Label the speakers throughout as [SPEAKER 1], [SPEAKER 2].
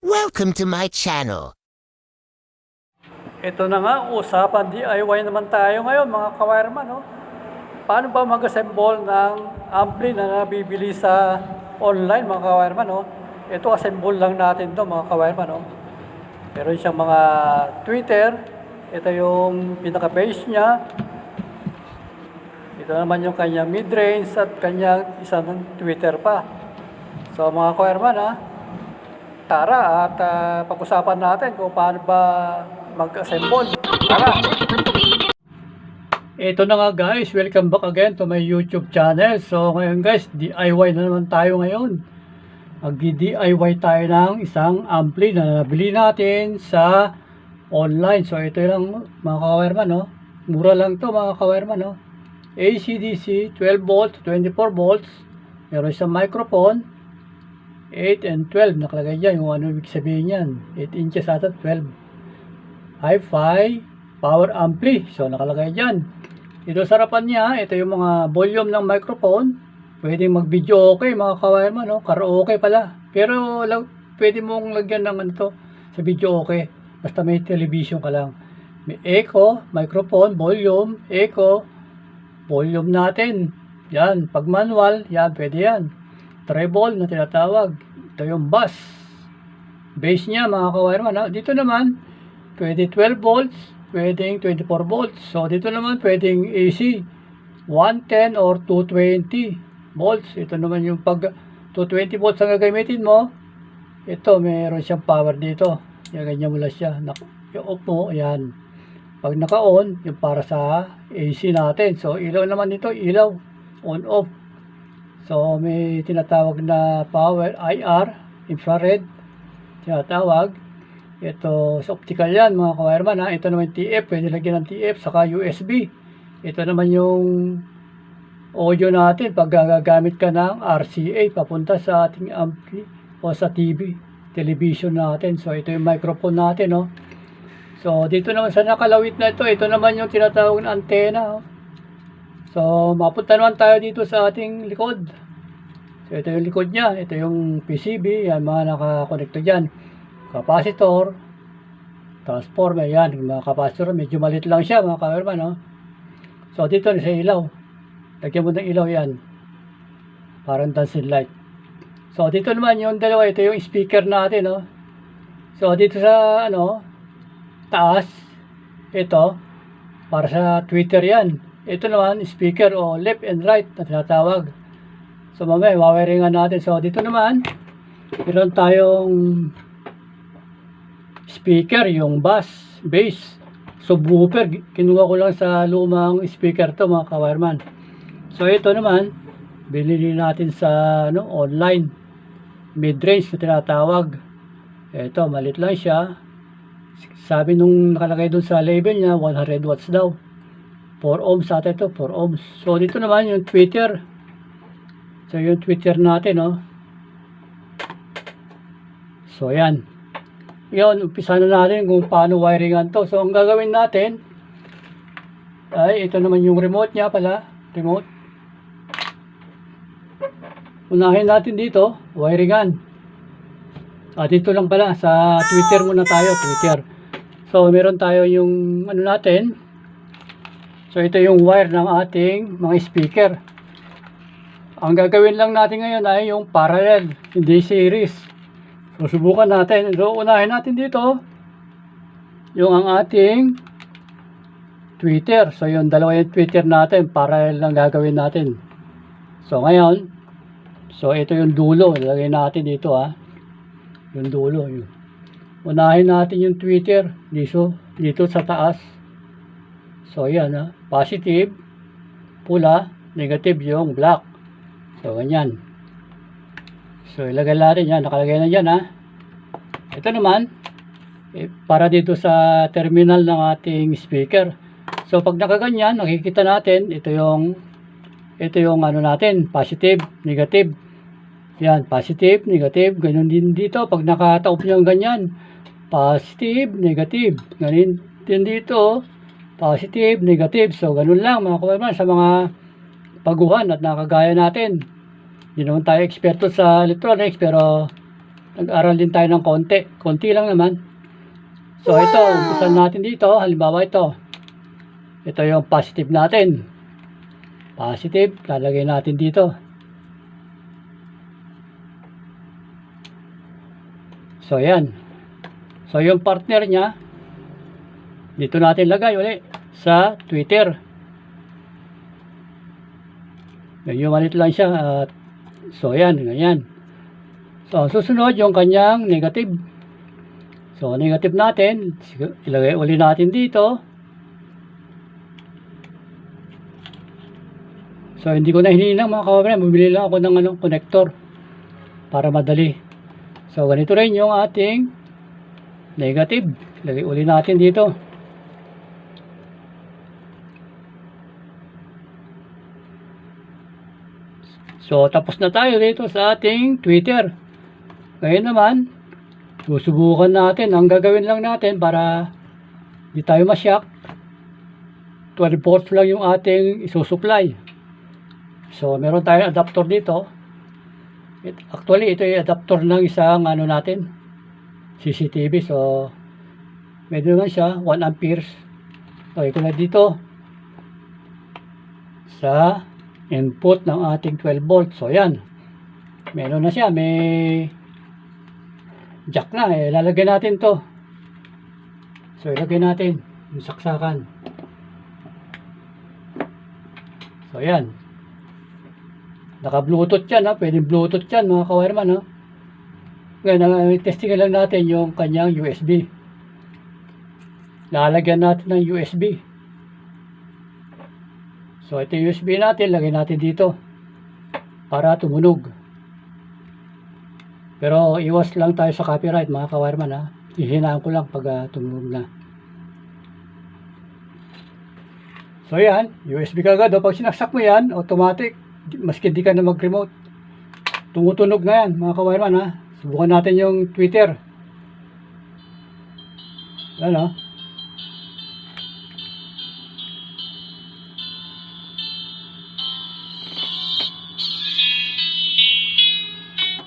[SPEAKER 1] Welcome to my channel.
[SPEAKER 2] Ito na nga, usapan DIY naman tayo ngayon mga kawireman. No? Paano ba mag-assemble ng ampli na nabibili sa online mga kawireman? No? Ito assemble lang natin to mga kawireman. No? Meron siyang mga tweeter. Ito yung pinaka-base niya. Ito naman yung kanyang mid-range at kanyang isang tweeter pa. So mga kawireman, tara at pag-usapan natin kung paano ba mag-assemble. Tara! Ito na nga guys, welcome back again to my YouTube channel. So ngayon guys, DIY na naman tayo ngayon. Mag-DIY tayo ng isang ampli na nabili natin sa online. So ito lang mga kawireman, no? Mura lang to mga kawireman, no? AC/DC, 12 volts, 24 volts. Meron isang microphone. 8 and 12 nakalagay dyan, yung ano ibig sabihin yan, 8 inches ata 12. Hi-Fi power ampli, so nakalagay dyan. Ito sa harapan niya, ito yung mga volume ng microphone. Pwedeng mag video okay mga kawireman, no? Karaoke pala, pero pwede mong lagyan ng ano to, sa video okay, basta may television ka lang. May echo, microphone, volume, echo, volume natin yan, pag manual yan, pwede yan. Treble na tinatawag. Ito yung bass. Bass niya mga kawireman. Dito naman, pwede 12 volts, pwedeng 24 volts. So dito naman pwedeng AC, 110 or 220 volts. Ito naman yung pag 220 volts ang gagamitin mo. Ito, meron siyang power dito. Yan, ganyan mula siya. Yung off mo, yan. Pag naka-on, yung para sa AC natin. So ilaw naman dito, ilaw, on-off. So, may tinatawag na power, IR, infrared, tinatawag. Ito, sa optical yan, mga kawireman. Ito naman TF, pwede lagyan ng TF, saka USB. Ito naman yung audio natin, pag gagamit ka ng RCA, papunta sa ating ampli o sa TV, television natin. So, ito yung microphone natin, no? So, dito naman sa nakalawit na ito naman yung tinatawag na antena, no? So, mapunta naman tayo dito sa ating likod. So, ito yung likod niya. Ito yung PCB. Yan, mga nakakonekto dyan. Capacitor. Transformer. Yan, mga capacitor. Medyo malit lang siya, mga kawireman, no? So, dito sa ilaw. Lagyan mo ng ilaw yan. Parang dancing light. So, dito naman yung dalawa. Ito yung speaker natin, no? So, dito sa, taas. Ito. Para sa Twitter yan. Ito naman, speaker o left and right na tinatawag. So, mamaya, wawiringan natin. So, dito naman, meron tayong speaker, yung bass. Subwoofer. Kinuha ko lang sa lumang speaker to mga kawireman. So, ito naman, binili natin sa online. Mid-range na tinatawag. Ito, malit lang siya. Sabi nung nakalagay dun sa label niya, 100 watts daw. 4 ohms ata ito, 4 ohms. So, dito naman yung tweeter. So, yung tweeter natin, no? So, yan. Yun, umpisa na natin kung paano wiringan to. So, ang gagawin natin, ay, ito naman yung remote niya pala. Remote. Unahin natin dito, wiringan. Dito lang pala, sa Twitter muna tayo, Twitter. So, meron tayo yung, natin. So, ito yung wire ng ating mga speaker. Ang gagawin lang natin ngayon ay yung parallel, hindi series. So, subukan natin. So, unahin natin dito yung ang ating tweeter. So, yung dalawa yung tweeter natin, parallel lang gagawin natin. So, ngayon, so, ito yung dulo. Ilagay natin dito, yung dulo. Yun. Unahin natin yung tweeter dito sa taas. So, yan, positive, pula, negative yung black. So, ganyan. So, ilagay natin yan. Nakalagay na dyan, Ito naman, para dito sa terminal ng ating speaker. So, pag nakaganyan, nakikita natin, ito yung natin, positive, negative. Yan, positive, negative. Ganun din dito. Pag nakataob nyo ganyan, positive, negative. Ganun din dito, positive, negative. So, ganun lang mga kawireman sa mga baguhan at nakagaya natin. Hindi naman tayo eksperto sa electronics pero nag-aral din tayo ng konti lang naman. So ito, umpisan natin dito, halimbawa ito yung positive natin, positive, lalagay natin dito. So yan, so yung partner nya dito natin lagay ulit sa Twitter. Yung malit lang siya at so yan, ganyan. So susunod yung kanyang negative. So negative natin, ilagay ulit natin dito. So hindi ko na hininang mga kawabayan, bumili lang ako ng connector para madali. So ganito rin yung ating negative, ilagay ulit natin dito. So tapos na tayo dito sa ating Twitter. Ngayon naman, susubukan natin, ang gagawin lang natin para di tayo ma-shock, 12 volts lang yung ating isusupply. So meron tayong adapter dito. Actually ito yung adapter ng isang natin, CCTV. So medyo naman siya 1 amperes. So ito na dito sa input ng ating 12 volts. So yan, meron na siya, may jack na, lalagay natin to. So ilagay natin yung saksakan. So yan, naka bluetooth yan, pwedeng bluetooth yan mga kawireman. Ngayon testing lang natin yung kanyang USB. Lalagyan natin ng USB. So ito yung USB natin, lagay natin dito para tumunog. Pero iwas lang tayo sa copyright mga kawireman. Hihinaan ko lang pag tumunog na. So yan, USB kagad. Pag sinaksak mo yan, automatic, maski di ka na mag-remote, tumutunog na yan mga kawireman. Subukan natin yung Twitter. Yan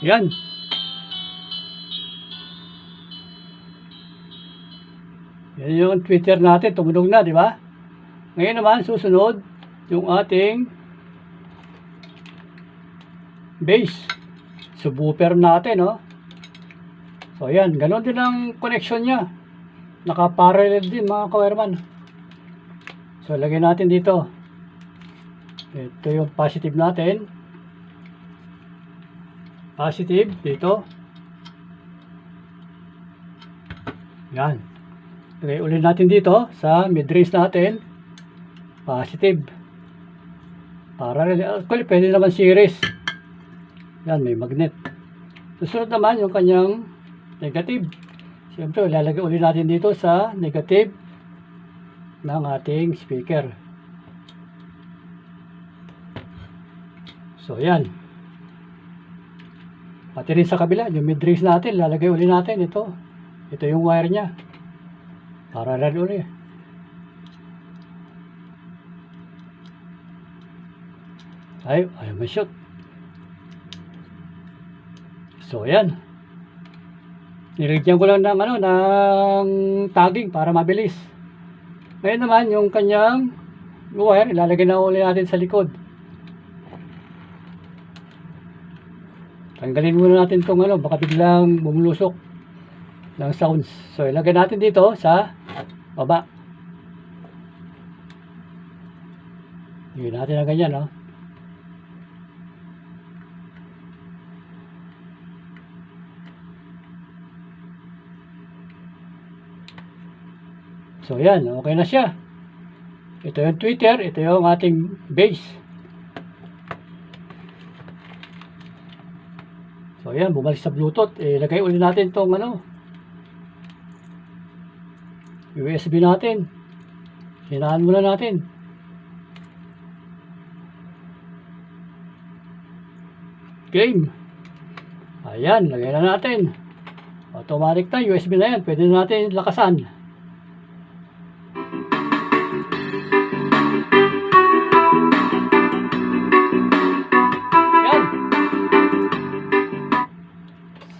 [SPEAKER 2] Yan. Yan yung Twitter natin, tumunog na, di ba? Ngayon naman, susunod, yung ating base. Subwoofer natin, So, yan. Ganon din ang connection niya. Naka-parallel din, mga kawireman. So, lagay natin dito. Ito yung positive natin. Positive, dito. Yan. Lagay ulit natin dito sa mid-range natin. Positive. Parallel. Actually, pwede naman series. Yan, may magnet. Susunod naman yung kanyang negative. Siyempre, lalagay ulit natin dito sa negative ng ating speaker. So, yan. Pati rin sa kabila, yung mid-range natin, lalagay ulit natin ito. Ito yung wire niya. Parallel ulit. Ayaw ma-shoot. So, yan. Nilagyan ko lang ng ng tagging para mabilis. Ngayon naman, yung kanyang wire, ilalagay na ulit natin sa likod. Tanggalin muna natin itong baka biglang bumulusok ng sounds. So, ilagay natin dito sa baba. Ilagay natin na ganyan, So, yan. Okay na siya. Ito yung Twitter. Ito yung ating base. So, yan. Bumalik sa Bluetooth. Ilagay ulit natin itong USB natin. Hinaan muna natin. Game. Ayan. Lagay na natin. Automatic na. USB na yan. Pwede na natin lakasan.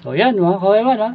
[SPEAKER 2] So So yan mga kawayaman ha.